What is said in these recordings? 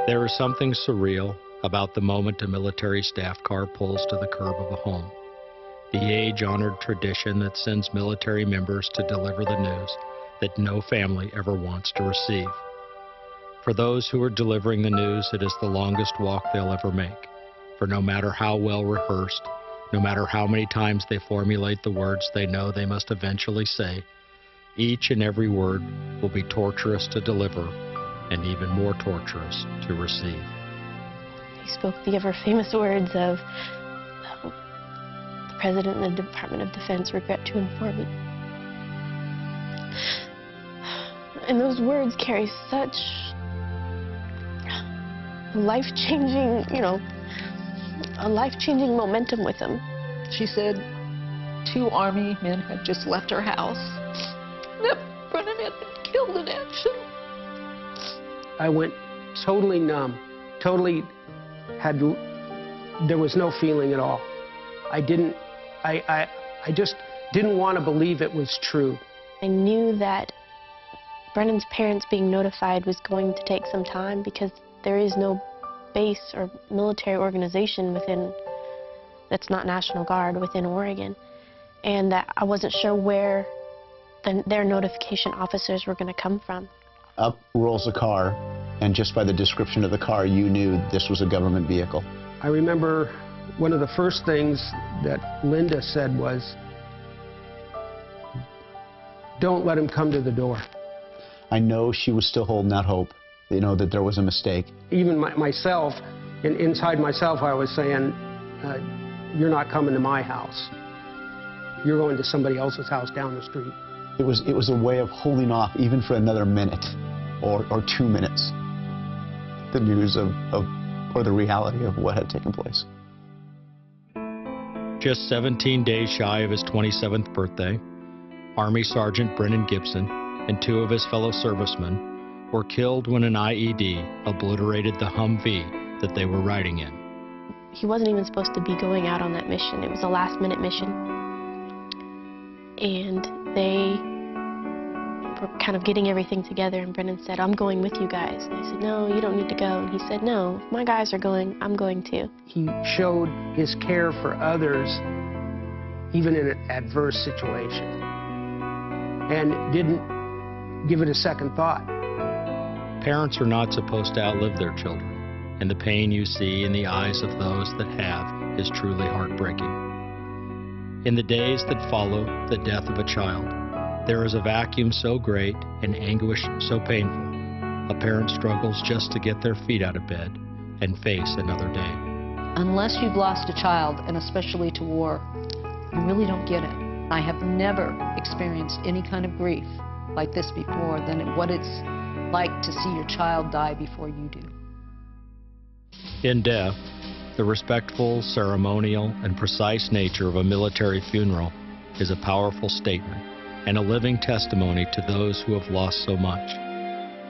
There is something surreal about the moment a military staff car pulls to the curb of a home. The age-honored tradition that sends military members to deliver the news that no family ever wants to receive. For those who are delivering the news, it is the longest walk they'll ever make. For no matter how well rehearsed, no matter how many times they formulate the words they know they must eventually say, each and every word will be torturous to deliver and even more torturous to receive. He spoke the ever-famous words of, the President and the Department of Defense regret to inform me. And those words carry such life-changing, a life-changing momentum with them. She said 2 Army men had just left her house. That Brennan had been killed in action. I went totally numb, there was no feeling at all. I just didn't want to believe it was true. I knew that Brennan's parents being notified was going to take some time because there is no base or military organization that's not National Guard within Oregon, and that I wasn't sure where their notification officers were going to come from. Up rolls a car, and just by the description of the car, you knew this was a government vehicle. I remember one of the first things that Linda said was, "Don't let him come to the door." I know she was still holding out hope, that there was a mistake. Even myself, inside myself, I was saying, you're not coming to my house. You're going to somebody else's house down the street. It was a way of holding off, even for another minute or 2 minutes, the news or the reality of what had taken place. Just 17 days shy of his 27th birthday, Army Sergeant Brennan Gibson and 2 of his fellow servicemen were killed when an IED obliterated the Humvee that they were riding in. He wasn't even supposed to be going out on that mission. It was a last-minute mission. And they were kind of getting everything together, and Brennan said, "I'm going with you guys." And I said, "No, you don't need to go." And he said, "No, if my guys are going, I'm going too." He showed his care for others, even in an adverse situation, and didn't give it a second thought. Parents are not supposed to outlive their children, and the pain you see in the eyes of those that have is truly heartbreaking. In the days that follow the death of a child, there is a vacuum so great and anguish so painful, a parent struggles just to get their feet out of bed and face another day. Unless you've lost a child, and especially to war, you really don't get it. I have never experienced any kind of grief like this before than what it's like to see your child die before you do. In death, the respectful, ceremonial, and precise nature of a military funeral is a powerful statement and a living testimony to those who have lost so much.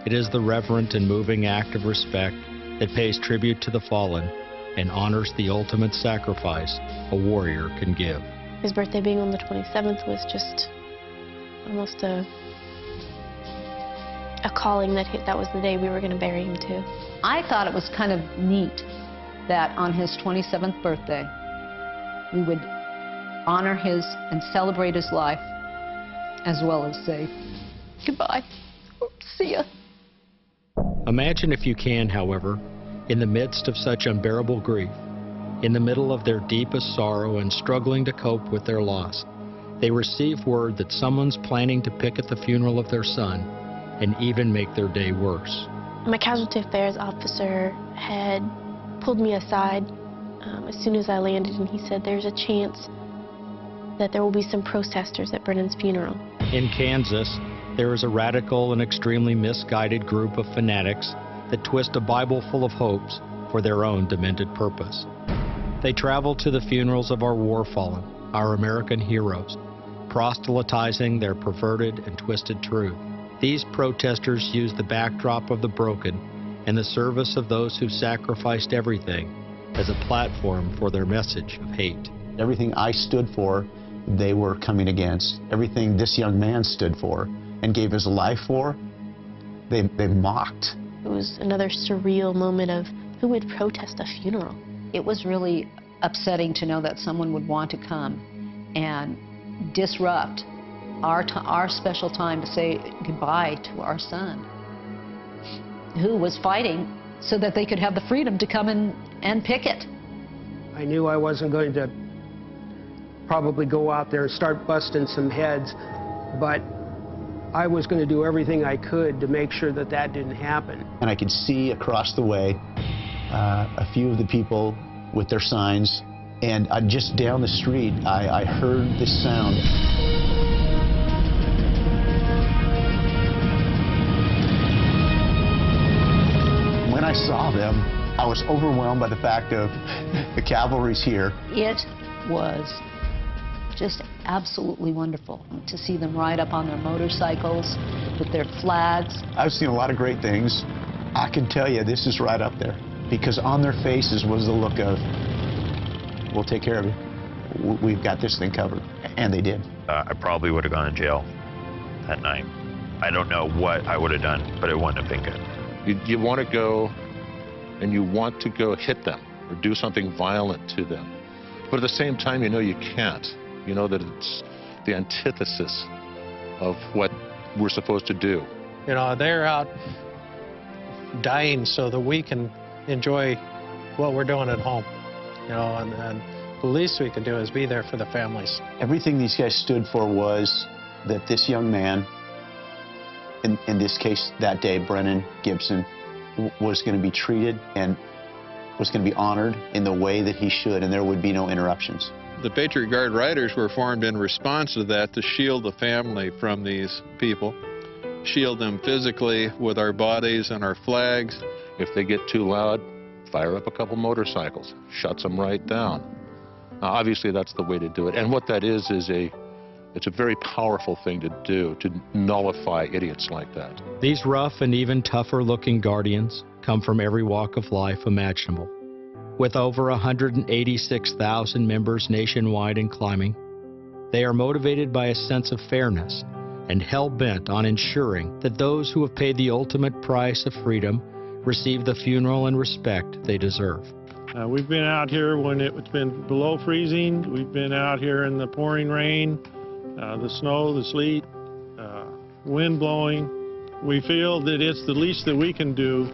It is the reverent and moving act of respect that pays tribute to the fallen and honors the ultimate sacrifice a warrior can give. His birthday being on the 27th was just almost a calling that was the day we were going to bury him too. I thought it was kind of neat that on his 27th birthday, we would honor his and celebrate his life, as well as say goodbye, see ya. Imagine if you can, however, in the midst of such unbearable grief, in the middle of their deepest sorrow and struggling to cope with their loss, they receive word that someone's planning to picket the funeral of their son and even make their day worse. My casualty affairs officer had pulled me aside as soon as I landed, and he said there's a chance that there will be some protesters at Brennan's funeral. In Kansas, there is a radical and extremely misguided group of fanatics that twist a Bible full of hopes for their own demented purpose. They travel to the funerals of our war fallen, our American heroes, proselytizing their perverted and twisted truth. These protesters use the backdrop of the broken and the service of those who sacrificed everything as a platform for their message of hate. Everything I stood for, they were coming against. Everything this young man stood for and gave his life for, they mocked. It was another surreal moment of who would protest a funeral. It was really upsetting to know that someone would want to come and disrupt our special time to say goodbye to our son, who was fighting so that they could have the freedom to come and picket. I knew I wasn't going to probably go out there and start busting some heads, but I was going to do everything I could to make sure that that didn't happen. And I could see across the way a few of the people with their signs, and just down the street, I heard this sound. When I saw them, I was overwhelmed by the fact of the cavalry's here. It was just absolutely wonderful to see them ride up on their motorcycles with their flags. I've seen a lot of great things. I can tell you this is right up there, because on their faces was the look of, we'll take care of you. We've got this thing covered. And they did. I probably would have gone to jail that night. I don't know what I would have done, but it wouldn't have been good. You want to go, and you want to go hit them or do something violent to them. But at the same time, you know you can't. You know that it's the antithesis of what we're supposed to do. You know, they're out dying so that we can enjoy what we're doing at home. You know, and the least we can do is be there for the families. Everything these guys stood for was that this young man, in this case that day, Brennan Gibson, was going to be treated and was going to be honored in the way that he should, and there would be no interruptions. The Patriot Guard Riders were formed in response to that to shield the family from these people, shield them physically with our bodies and our flags. If they get too loud, fire up a couple motorcycles, shuts them right down. Now, obviously, that's the way to do it. And what that is it's a very powerful thing to do, to nullify idiots like that. These rough and even tougher looking guardians come from every walk of life imaginable. With over 186,000 members nationwide and climbing, they are motivated by a sense of fairness and hell-bent on ensuring that those who have paid the ultimate price of freedom receive the funeral and respect they deserve. We've been out here when it's been below freezing. We've been out here in the pouring rain, the snow, the sleet, wind blowing. We feel that it's the least that we can do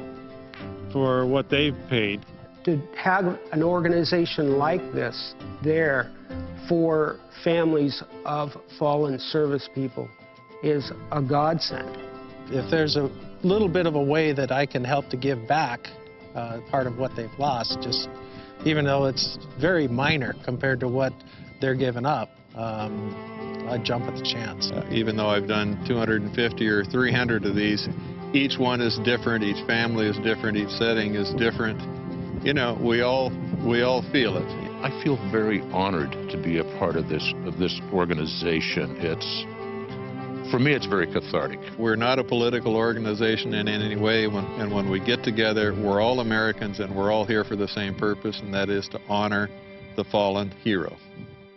for what they've paid. To have an organization like this there for families of fallen service people is a godsend. If there's a little bit of a way that I can help to give back part of what they've lost, just even though it's very minor compared to what they're giving up, I'd jump at the chance. Even though I've done 250 or 300 of these, each one is different, each family is different, each setting is different. You know, we all feel it. I feel very honored to be a part of this organization. For me, it's very cathartic. We're not a political organization in any way, and when we get together, we're all Americans and we're all here for the same purpose, and that is to honor the fallen hero.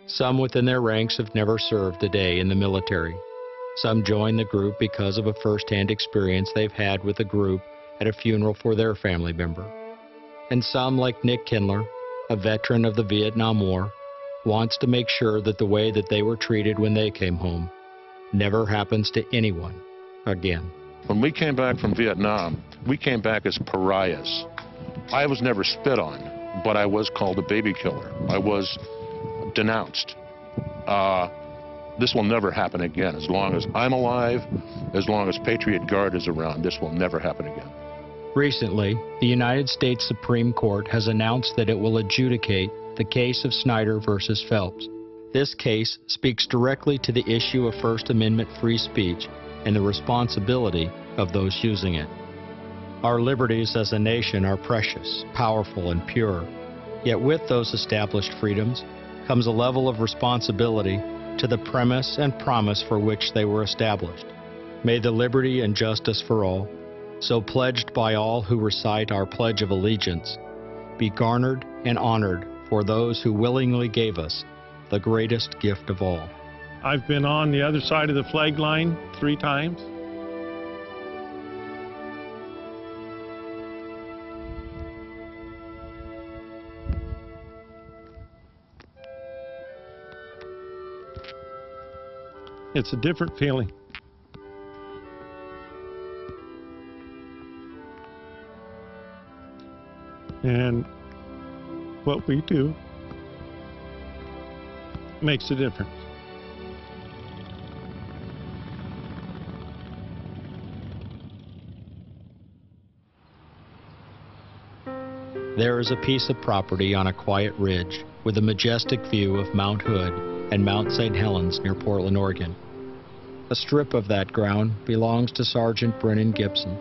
Some within their ranks have never served a day in the military. Some join the group because of a first-hand experience they've had with the group at a funeral for their family member. And some, like Nick Kindler, a veteran of the Vietnam War, wants to make sure that the way that they were treated when they came home never happens to anyone again. When we came back from Vietnam, we came back as pariahs. I was never spit on, but I was called a baby killer. I was denounced. This will never happen again. As long as I'm alive, as long as Patriot Guard is around, this will never happen again. Recently, the United States Supreme Court has announced that it will adjudicate the case of Snyder versus Phelps. This case speaks directly to the issue of First Amendment free speech and the responsibility of those using it. Our liberties as a nation are precious, powerful, and pure. Yet with those established freedoms comes a level of responsibility to the premise and promise for which they were established. May the liberty and justice for all, so pledged by all who recite our Pledge of Allegiance, be garnered and honored for those who willingly gave us the greatest gift of all. I've been on the other side of the flag line 3 times. It's a different feeling. And what we do makes a difference. There is a piece of property on a quiet ridge with a majestic view of Mount Hood and Mount St. Helens near Portland, Oregon. A strip of that ground belongs to Sergeant Brennan Gibson,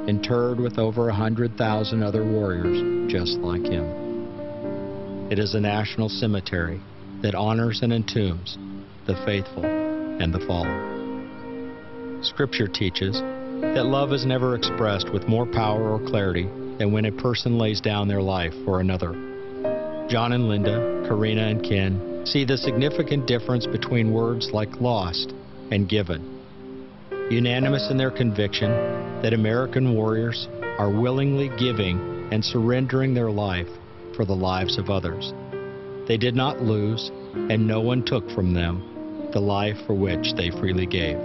interred with over 100,000 other warriors just like him. It is a national cemetery that honors and entombs the faithful and the fallen. Scripture teaches that love is never expressed with more power or clarity than when a person lays down their life for another. John and Linda, Karina and Ken see the significant difference between words like lost and given. Unanimous in their conviction that American warriors are willingly giving and surrendering their life for the lives of others. They did not lose, and no one took from them the life for which they freely gave.